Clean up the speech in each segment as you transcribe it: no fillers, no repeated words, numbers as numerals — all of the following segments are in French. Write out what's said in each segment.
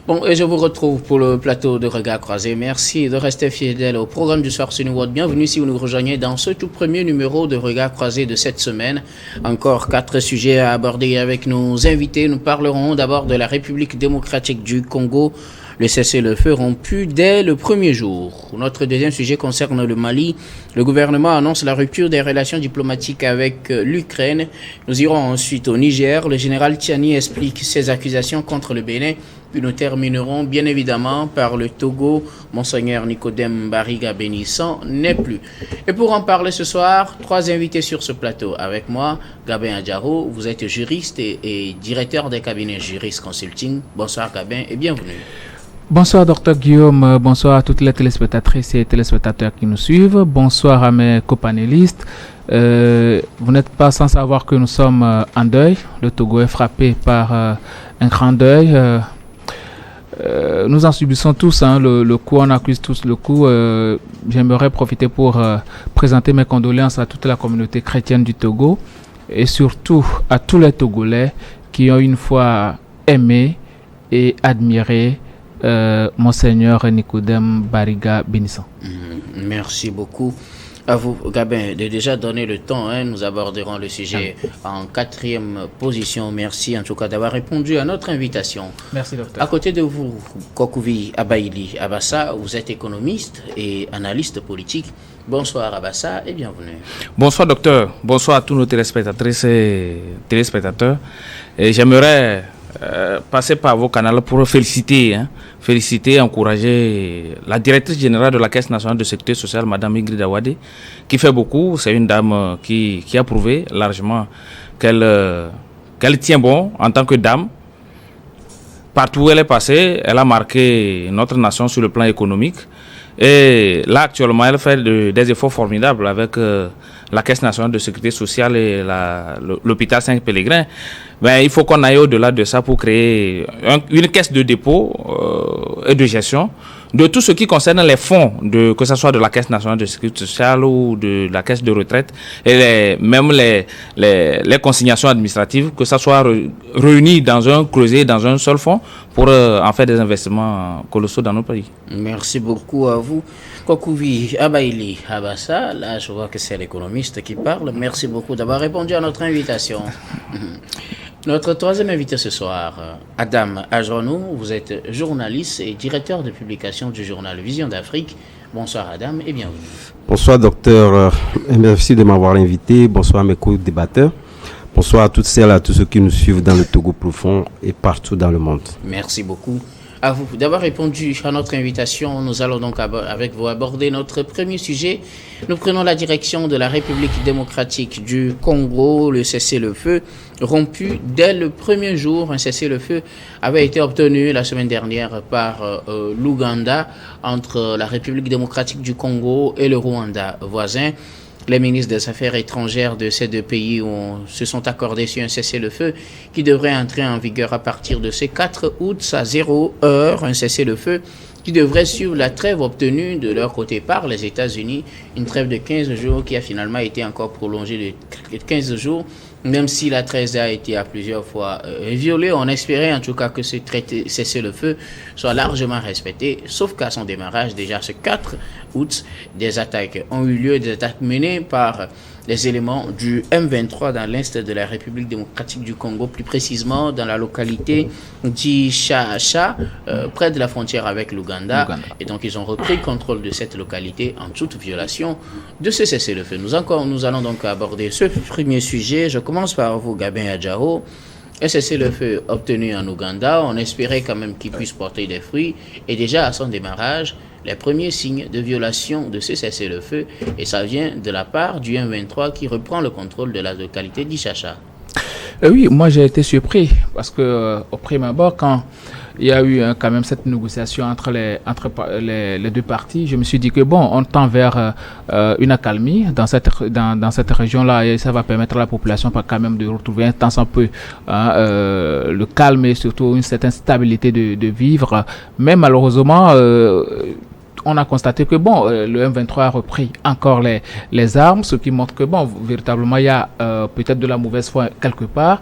Bon, et je vous retrouve pour le plateau de Regard Croisé. Merci de rester fidèle au programme du soir sur New World. Bienvenue si vous nous rejoignez dans ce tout premier numéro de Regard Croisé de cette semaine. Encore 4 sujets à aborder avec nos invités. Nous parlerons d'abord de la République démocratique du Congo. Le cessez-le-feu rompu dès le premier jour. Notre deuxième sujet concerne le Mali. Le gouvernement annonce la rupture des relations diplomatiques avec l'Ukraine. Nous irons ensuite au Niger. Le général Tiani explique ses accusations contre le Bénin. Puis nous terminerons bien évidemment par le Togo. Monseigneur Nicodème Bariga Bénisson n'est plus. Et pour en parler ce soir, 3 invités sur ce plateau. Avec moi, Gabin Adjaro, vous êtes juriste et directeur des cabinets Juris Consulting. Bonsoir Gabin et bienvenue. Bonsoir Dr Guillaume, bonsoir à toutes les téléspectatrices et téléspectateurs qui nous suivent, bonsoir à mes copanélistes. Vous n'êtes pas sans savoir que nous sommes en deuil, le Togo est frappé par un grand deuil. Nous en subissons tous, le coup, on accuse tous le coup. J'aimerais profiter pour présenter mes condoléances à toute la communauté chrétienne du Togo et surtout à tous les Togolais qui ont une fois aimé et admiré Monseigneur Nicodème Bariga Bénisson. Merci beaucoup à vous, Gabin, de déjà donner le temps. Nous aborderons le sujet en 4e position. Merci en tout cas d'avoir répondu à notre invitation. Merci, docteur. À côté de vous, Kokouvi Abaïli Abassa, vous êtes économiste et analyste politique. Bonsoir Abassa et bienvenue. Bonsoir docteur, bonsoir à tous nos téléspectatrices et téléspectateurs. Et j'aimerais passer par vos canaux pour féliciter, encourager la directrice générale de la Caisse nationale de sécurité sociale, Madame Ingrid Awade, qui fait beaucoup. C'est une dame qui a prouvé largement qu'elle tient bon en tant que dame. Partout où elle est passée, elle a marqué notre nation sur le plan économique. Et là, actuellement, elle fait des efforts formidables avec la Caisse nationale de sécurité sociale et l'hôpital Saint-Pélégrin. Ben, il faut qu'on aille au-delà de ça pour créer une caisse de dépôt et de gestion de tout ce qui concerne les fonds, que ce soit de la Caisse nationale de sécurité sociale ou de la caisse de retraite, et même les consignations administratives, que ça soit réuni dans un creuset, dans un seul fonds, pour en faire des investissements colossaux dans nos pays. Merci beaucoup à vous. Kokouvi Abaïli Abassa, là je vois que c'est l'économiste qui parle. Merci beaucoup d'avoir répondu à notre invitation. Notre 3e invité ce soir, Adam Ajronou, vous êtes journaliste et directeur de publication du journal Vision d'Afrique. Bonsoir Adam et bienvenue. Bonsoir docteur, merci de m'avoir invité. Bonsoir à mes co-débatteurs. Bonsoir à toutes celles et à tous ceux qui nous suivent dans le Togo profond et partout dans le monde. Merci beaucoup à vous d'avoir répondu à notre invitation. Nous allons donc avec vous aborder notre premier sujet. Nous prenons la direction de la République démocratique du Congo. Le cessez-le-feu rompu dès le premier jour. Un cessez-le-feu avait été obtenu la semaine dernière par l'Ouganda entre la République démocratique du Congo et le Rwanda voisin. Les ministres des Affaires étrangères de ces 2 pays se sont accordés sur un cessez-le-feu qui devrait entrer en vigueur à partir de ce 4 août à 0 heure. Un cessez-le-feu qui devrait suivre la trêve obtenue de leur côté par les États-Unis. Une trêve de 15 jours qui a finalement été encore prolongée de 15 jours. Même si la trêve a été à plusieurs fois violée, on espérait en tout cas que ce cessez-le-feu soit largement respecté, sauf qu'à son démarrage, déjà ce 4 août, des attaques ont eu lieu, des attaques menées par les éléments du M23 dans l'est de la République démocratique du Congo, plus précisément dans la localité d'Ishaasha, près de la frontière avec l'Ouganda. Et donc ils ont repris le contrôle de cette localité en toute violation de ce cessez-le-feu. Nous allons donc aborder ce premier sujet. Je commence par vous, Gabin Adjaro. Un cessez-le-feu obtenu en Ouganda, on espérait quand même qu'il puisse porter des fruits. Et déjà à son démarrage, les premiers signes de violation de ce cessez-le-feu, et ça vient de la part du M23 qui reprend le contrôle de la localité d'Ishaasha. Oui, moi j'ai été surpris parce que au prime abord, quand il y a eu quand même cette négociation entre les 2 parties, je me suis dit que bon, on tend vers une accalmie dans cette région-là et ça va permettre à la population quand même de retrouver un temps un peu le calme et surtout une certaine stabilité de vivre. Mais malheureusement, on a constaté que le M23 a repris encore les armes, ce qui montre que véritablement il y a peut-être de la mauvaise foi quelque part.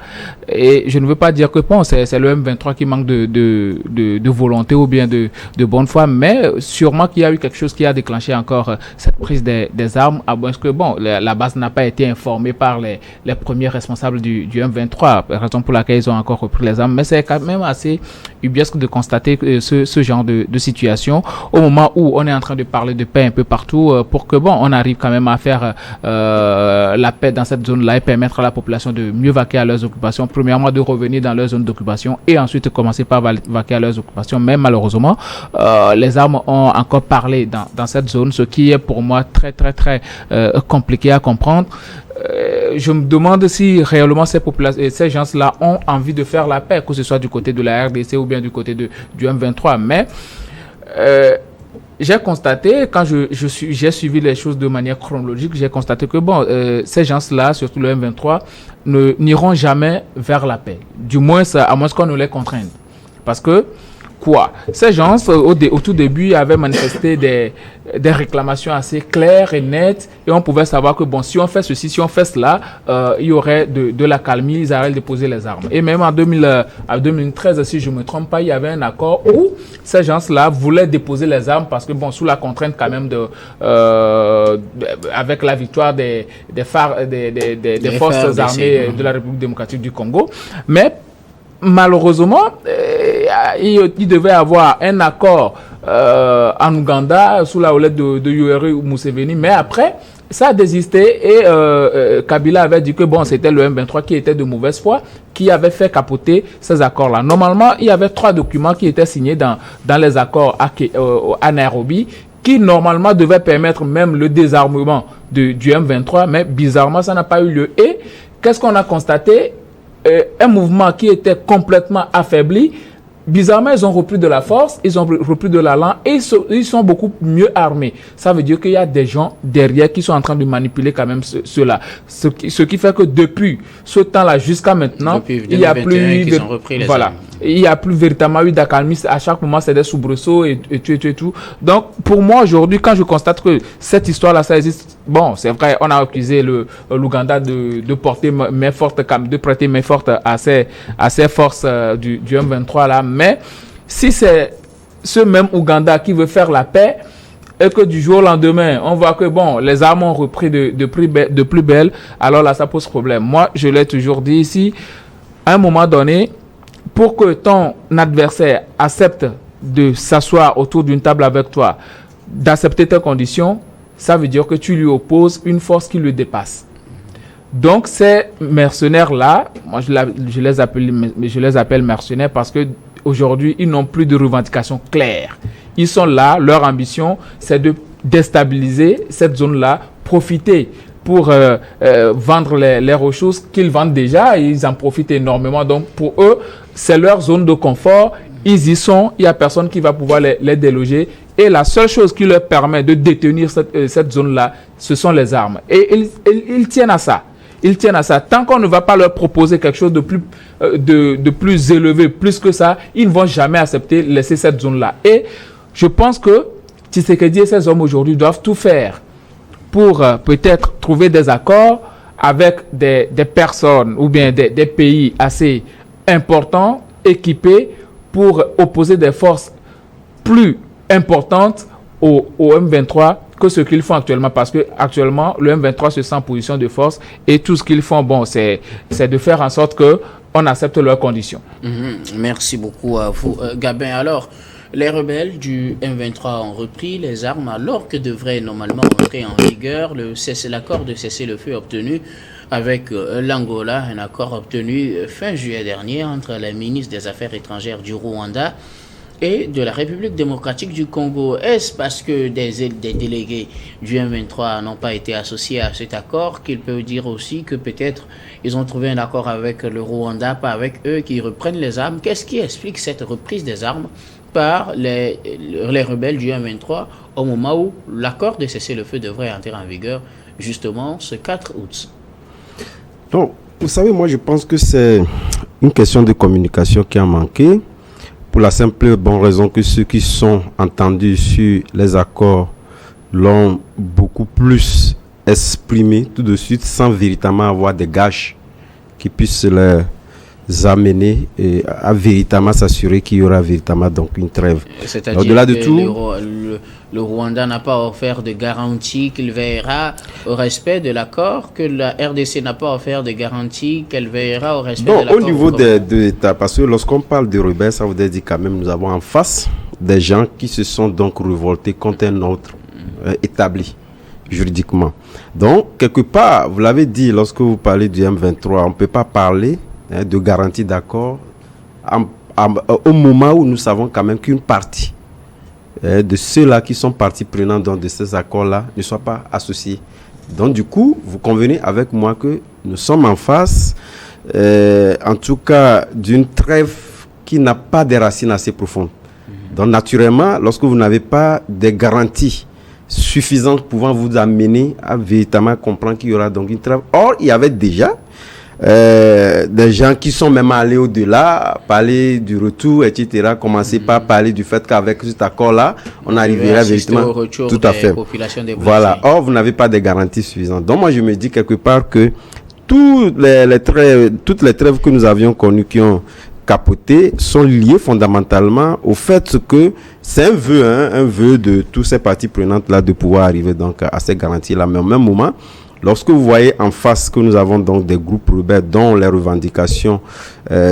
Et je ne veux pas dire que c'est le M23 qui manque de volonté ou bien de bonne foi, mais sûrement qu'il y a eu quelque chose qui a déclenché encore cette prise des armes, à moins que la base n'a pas été informée par les premiers responsables du M23, raison pour laquelle ils ont encore repris les armes. Mais c'est quand même assez ubuesque de constater ce genre de situation au moment où on est en train de parler de paix un peu partout pour que on arrive quand même à faire la paix dans cette zone-là et permettre à la population de mieux vaquer à leurs occupations, premièrement de revenir dans leur zone d'occupation et ensuite commencer par vaquer à leurs occupations. Mais malheureusement, les armes ont encore parlé dans cette zone, ce qui est pour moi très très très compliqué à comprendre. Je me demande si réellement ces gens-là ont envie de faire la paix, que ce soit du côté de la RDC ou bien du côté du M23. Mais j'ai constaté, quand j'ai suivi les choses de manière chronologique, j'ai constaté que ces gens-là, surtout le M23, n'iront jamais vers la paix. Du moins, à moins qu'on ne les contraigne. Parce que ces gens, au tout début, avaient manifesté des réclamations assez claires et nettes, et on pouvait savoir que si on fait ceci, si on fait cela, il y aurait de la calmie, ils arrêtent de poser les armes. Et même en 2013, si je ne me trompe pas, il y avait un accord où ces gens-là voulaient déposer les armes parce que sous la contrainte quand même avec la victoire des forces armées de la République démocratique du Congo, mais malheureusement, il devait avoir un accord en Ouganda sous la houlette de Yoweri Museveni, mais après, ça a désisté et Kabila avait dit que c'était le M23 qui était de mauvaise foi, qui avait fait capoter ces accords-là. Normalement, il y avait 3 documents qui étaient signés dans les accords à Nairobi, qui normalement devaient permettre même le désarmement du M23, mais bizarrement, ça n'a pas eu lieu. Et qu'est-ce qu'on a constaté? Un mouvement qui était complètement affaibli. Bizarrement, ils ont repris de la force, ils ont repris de l'allant et ils sont beaucoup mieux armés. Ça veut dire qu'il y a des gens derrière qui sont en train de manipuler quand même cela. Ce qui fait que depuis ce temps-là jusqu'à maintenant, il n'y a plus il n'y a plus véritablement eu d'accalmie. À chaque moment, c'est des soubresauts et tout. Donc, pour moi, aujourd'hui, quand je constate que cette histoire-là, ça existe, c'est vrai, on a accusé l'Ouganda de porter main forte, de prêter main forte à ces forces du M23 là. Mais si c'est ce même Ouganda qui veut faire la paix et que du jour au lendemain, on voit que les armes ont repris de plus belle, alors là, ça pose problème. Moi, je l'ai toujours dit ici, à un moment donné, pour que ton adversaire accepte de s'asseoir autour d'une table avec toi, d'accepter tes conditions, ça veut dire que tu lui opposes une force qui le dépasse. Donc, ces mercenaires-là, moi je les appelle mercenaires parce que aujourd'hui, ils n'ont plus de revendications claires. Ils sont là, leur ambition, c'est de déstabiliser cette zone-là, profiter pour vendre les ressources qu'ils vendent déjà, et ils en profitent énormément. Donc, pour eux, c'est leur zone de confort. Ils y sont, il n'y a personne qui va pouvoir les déloger. Et la seule chose qui leur permet de détenir cette zone-là, ce sont les armes. Et ils tiennent à ça. Ils tiennent à ça. Tant qu'on ne va pas leur proposer quelque chose de plus élevé, plus que ça, ils ne vont jamais accepter de laisser cette zone-là. Et je pense que Tshisekedi et ses hommes aujourd'hui doivent tout faire pour peut-être trouver des accords avec des personnes ou bien des pays assez importants, équipés, pour opposer des forces plus importantes au M23 que ce qu'ils font actuellement, parce que actuellement le M23 se sent en position de force et tout ce qu'ils font, c'est de faire en sorte que on accepte leurs conditions. Merci beaucoup à vous, Gabin. Alors, les rebelles du M23 ont repris les armes alors que devrait normalement entrer en vigueur l'accord de cessez-le-feu obtenu avec l'Angola, un accord obtenu fin juillet dernier entre la ministre des Affaires étrangères du Rwanda et de la République démocratique du Congo. Est-ce parce que des délégués du M23 n'ont pas été associés à cet accord qu'ils peuvent dire aussi que peut-être ils ont trouvé un accord avec le Rwanda, pas avec eux, qui reprennent les armes? Qu'est-ce qui explique cette reprise des armes par les rebelles du M23 au moment où l'accord de cessez-le-feu devrait entrer en vigueur justement ce 4 août? Donc, vous savez, moi je pense que c'est une question de communication qui a manqué. pour la simple et bonne raison que ceux qui sont entendus sur les accords l'ont beaucoup plus exprimé tout de suite sans véritablement avoir des gages qui puissent les amener à véritablement s'assurer qu'il y aura véritablement donc une trêve. C'est-à-dire au-delà de que tout, le Rwanda n'a pas offert de garantie qu'il veillera au respect de l'accord, que la RDC n'a pas offert de garantie qu'elle veillera au respect de l'accord. Au niveau de l'État, parce que lorsqu'on parle de rebelles, ça veut dire quand même nous avons en face des gens qui se sont donc révoltés contre un autre établi juridiquement. Donc, quelque part, vous l'avez dit, lorsque vous parlez du M23, on ne peut pas parler de garantie d'accord au moment où nous savons quand même qu'une partie de ceux-là qui sont partie prenante de ces accords-là ne soient pas associés. Donc, du coup, vous convenez avec moi que nous sommes en face, en tout cas, d'une trêve qui n'a pas des racines assez profondes. Donc, naturellement, lorsque vous n'avez pas des garanties suffisantes pouvant vous amener à véritablement comprendre qu'il y aura donc une trêve. Or, il y avait déjà des gens qui sont même allés au-delà, parler du retour, etc. Commencer par parler du fait qu'avec cet accord-là, on arriverait véritablement tout à fait. Voilà. Or, vous n'avez pas de garanties suffisantes. Donc, moi, je me dis quelque part que toutes les trêves que nous avions connues qui ont capoté sont liées fondamentalement au fait que c'est un vœu de tous ces parties prenantes là de pouvoir arriver donc à ces garanties là. Mais au même moment, lorsque vous voyez en face que nous avons donc des groupes rebelles dont les revendications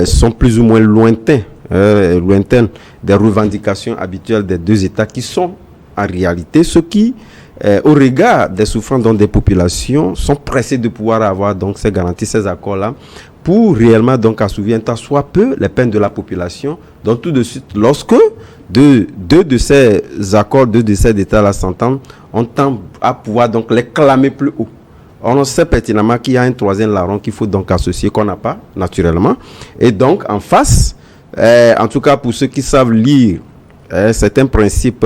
sont plus ou moins lointaines des revendications habituelles des deux États qui sont en réalité ceux qui au regard des souffrances donc des populations sont pressés de pouvoir avoir donc ces garanties, ces accords là pour réellement donc assouvir un tant soit peu les peines de la population. Donc tout de suite, lorsque deux de ces accords, deux de ces États-là s'entendent, on tend à pouvoir donc les clamer plus haut. On sait pertinemment qu'il y a un troisième larron qu'il faut donc associer, qu'on n'a pas naturellement. Et donc en face, en tout cas pour ceux qui savent lire certains principes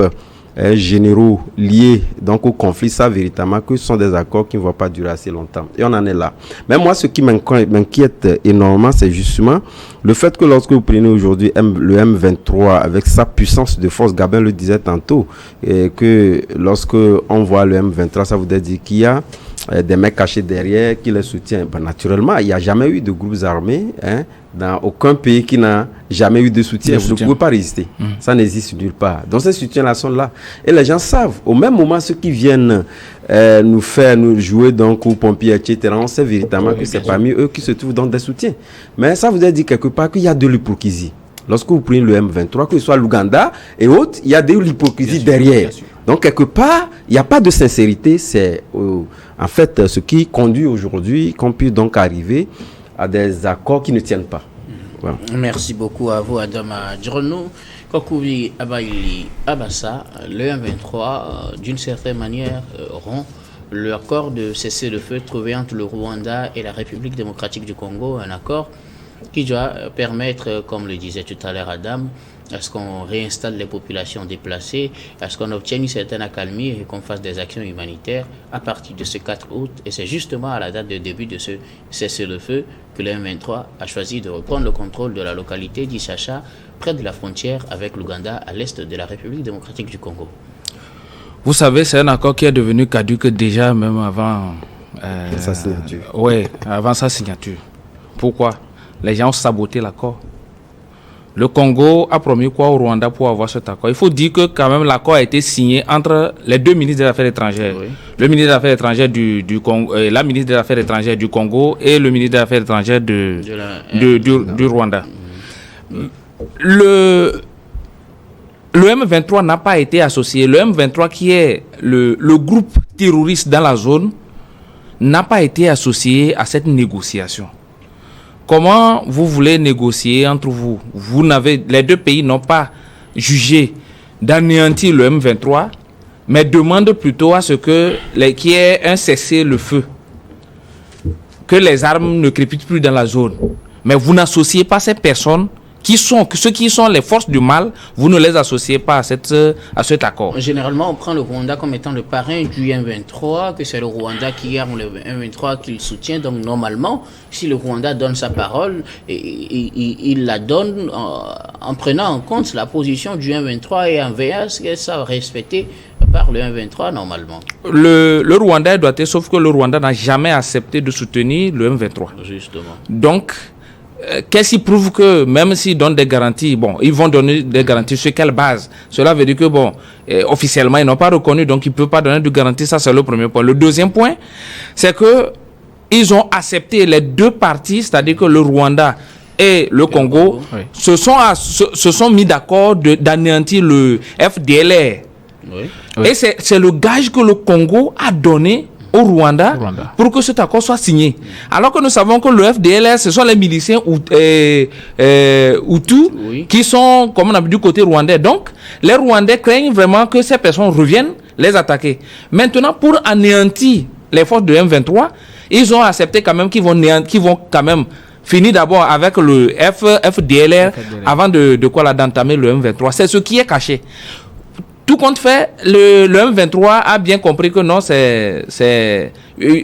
généraux liés donc au conflit, ça véritablement que ce sont des accords qui ne vont pas durer assez longtemps. Et on en est là. Mais moi, ce qui m'inquiète énormément, c'est justement le fait que lorsque vous prenez aujourd'hui le M23 avec sa puissance de force, Gabin le disait tantôt, et que lorsque on voit le M23, ça voudrait dire qu'il y a des mecs cachés derrière qui les soutiennent. Ben, naturellement, il n'y a jamais eu de groupes armés dans aucun pays qui n'a jamais eu de soutien. Vous ne pouvez pas résister. Ça n'existe nulle part. Donc ces soutiens-là sont là. Et les gens savent. Au même moment, ceux qui viennent nous jouer donc aux pompiers, etc., on sait véritablement que c'est parmi eux qui se trouvent dans des soutiens. Mais ça veut dire quelque part qu'il y a de l'hypocrisie. Lorsque vous prenez le M23, que ce soit l'Ouganda et autres, il y a de l'hypocrisie derrière. Donc, quelque part, il n'y a pas de sincérité. C'est en fait ce qui conduit aujourd'hui qu'on puisse donc arriver à des accords qui ne tiennent pas. Voilà. Merci beaucoup à vous, Adama Djronou. Kokoui Abaili Abassa, le M23, d'une certaine manière, rompt l'accord de cessez-le-feu trouvé entre le Rwanda et la République démocratique du Congo, un accord qui doit permettre, comme le disait tout à l'heure Adam, à ce qu'on réinstalle les populations déplacées, à ce qu'on obtienne une certaine accalmie et qu'on fasse des actions humanitaires à partir de ce 4 août. Et c'est justement à la date de début de ce cessez-le-feu que le M23 a choisi de reprendre le contrôle de la localité d'Ishacha, près de la frontière avec l'Ouganda, à l'est de la République démocratique du Congo. Vous savez, c'est un accord qui est devenu caduque déjà même avant sa signature. Oui, avant sa signature. Pourquoi? Les gens ont saboté l'accord. Le Congo a promis quoi au Rwanda pour avoir cet accord? Il faut dire que quand même l'accord a été signé entre les deux ministres des Affaires étrangères. Oui. Le ministre des Affaires étrangères du Congo, la ministre des Affaires étrangères du Congo et le ministre des Affaires étrangères du Rwanda. Le M23 n'a pas été associé. Le M23 qui est le groupe terroriste dans la zone n'a pas été associé à cette négociation. Comment vous voulez négocier entre vous? Les deux pays n'ont pas jugé d'anéantir le M23, mais demandent plutôt à ce qu'il y ait un cessez-le-feu, que les armes ne crépitent plus dans la zone. Mais vous n'associez pas ces personnes ceux qui sont les forces du mal, vous ne les associez pas à cet accord. Généralement, on prend le Rwanda comme étant le parrain du M23, que c'est le Rwanda qui arme le M23 qu'il soutient. Donc, normalement, si le Rwanda donne sa parole, il la donne en prenant en compte la position du M23 et en veillant à ce qu'elle soit respectée par le M23, normalement. Le Rwanda est doté, sauf que le Rwanda n'a jamais accepté de soutenir le M23. Justement. Donc, qu'est-ce qui prouve que même s'ils donnent des garanties, bon, ils vont donner des garanties sur quelle base? Cela veut dire que, bon, officiellement, ils n'ont pas reconnu, donc ils ne peuvent pas donner de garantie. Ça, c'est le premier point. Le deuxième point, c'est que ils ont accepté les deux parties, c'est-à-dire que le Rwanda et le Congo oui. se sont mis d'accord d'anéantir le FDLR. Oui. Et c'est le gage que le Congo a donné au Rwanda pour que cet accord soit signé. Alors que nous savons que le FDLR, ce sont les miliciens Hutus oui. qui sont, comme on a dit, du côté rwandais. Donc, les Rwandais craignent vraiment que ces personnes reviennent les attaquer. Maintenant, pour anéantir les forces de M23, ils ont accepté quand même qu'ils vont quand même finir d'abord avec le FDLR avant d'entamer le M23. C'est ce qui est caché. Tout compte fait, le M23 a bien compris que non, c'est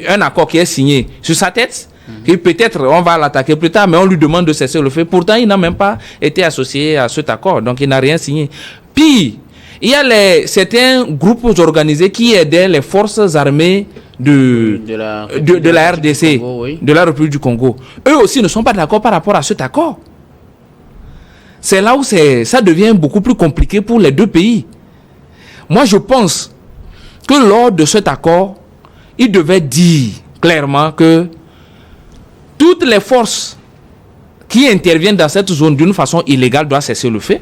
un accord qui est signé sur sa tête. Et peut-être on va l'attaquer plus tard, mais on lui demande de cesser le fait. Pourtant, il n'a même pas été associé à cet accord, donc il n'a rien signé. Puis, il y a certains groupes organisés qui aidaient les forces armées de la RDC, Congo, oui. de la République du Congo. Eux aussi ne sont pas d'accord par rapport à cet accord. C'est là où ça devient beaucoup plus compliqué pour les deux pays. Moi, je pense que lors de cet accord, il devait dire clairement que toutes les forces qui interviennent dans cette zone d'une façon illégale doivent cesser le fait,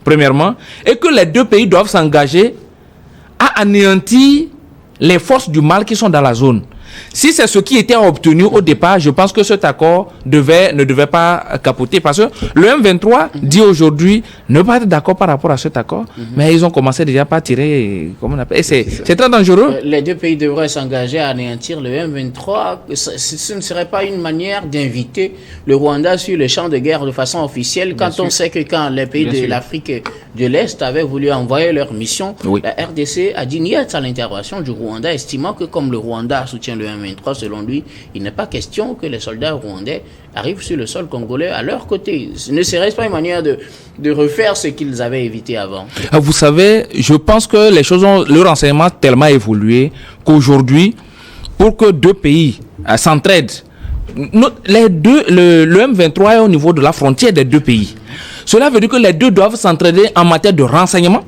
premièrement, et que les deux pays doivent s'engager à anéantir les forces du mal qui sont dans la zone. Si c'est ce qui était obtenu au départ, je pense que cet accord ne devait pas capoter. Parce que le M23 dit aujourd'hui ne pas être d'accord par rapport à cet accord, mais ils ont commencé déjà par tirer, comment on appelle, et c'est très dangereux. Les deux pays devraient s'engager à anéantir le M23. Ce ne serait pas une manière d'inviter le Rwanda sur le champ de guerre de façon officielle, quand on sait que quand les pays de l'Afrique de l'Est avaient voulu envoyer leur mission, oui. La RDC a dit niet à l'intervention du Rwanda, estimant que comme le Rwanda soutient le M23, selon lui, il n'est pas question que les soldats rwandais arrivent sur le sol congolais à leur côté. Ne serait-ce pas une manière de refaire ce qu'ils avaient évité avant? Vous savez, je pense que les choses le renseignement a tellement évolué qu'aujourd'hui, pour que deux pays s'entraident, le M23 est au niveau de la frontière des deux pays. Cela veut dire que les deux doivent s'entraider en matière de renseignement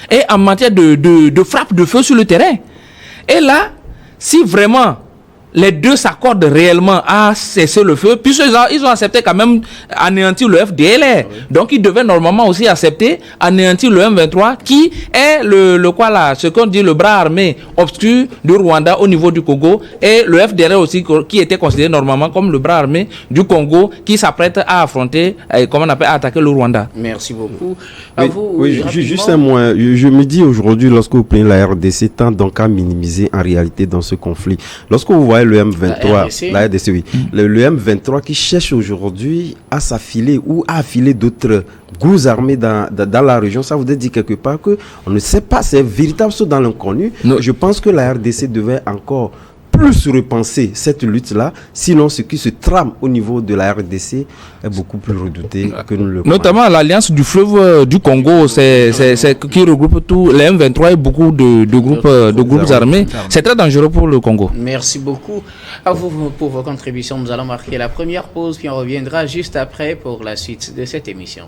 et en matière de frappe de feu sur le terrain. Et là, si vraiment les deux s'accordent réellement à cesser le feu, puisqu'ils ont accepté quand même anéantir le FDLR. Oui. Donc ils devaient normalement aussi accepter anéantir le M23 qui est ce qu'on dit le bras armé obscur du Rwanda au niveau du Congo, et le FDLR aussi qui était considéré normalement comme le bras armé du Congo qui s'apprête à affronter, comment on appelle, à attaquer le Rwanda. Merci beaucoup. Juste un mot. Je me dis aujourd'hui, lorsque vous prenez la RDC, tend donc à minimiser en réalité dans ce conflit. Lorsque vous voyez le M23, la RDC, oui. Le M23 qui cherche aujourd'hui à s'affiler ou à affiler d'autres groupes armés dans la région, ça voudrait dire quelque part qu'on ne sait pas, c'est véritable saut dans l'inconnu. Je pense que la RDC devait encore plus repenser cette lutte-là, sinon ce qui se trame au niveau de la RDC est beaucoup plus redouté que nous le croyons. Notamment l'alliance du fleuve du Congo, qui regroupe tous les M23 et beaucoup de groupes armés. C'est très dangereux pour le Congo. Merci beaucoup à vous pour vos contributions. Nous allons marquer la première pause, puis on reviendra juste après pour la suite de cette émission.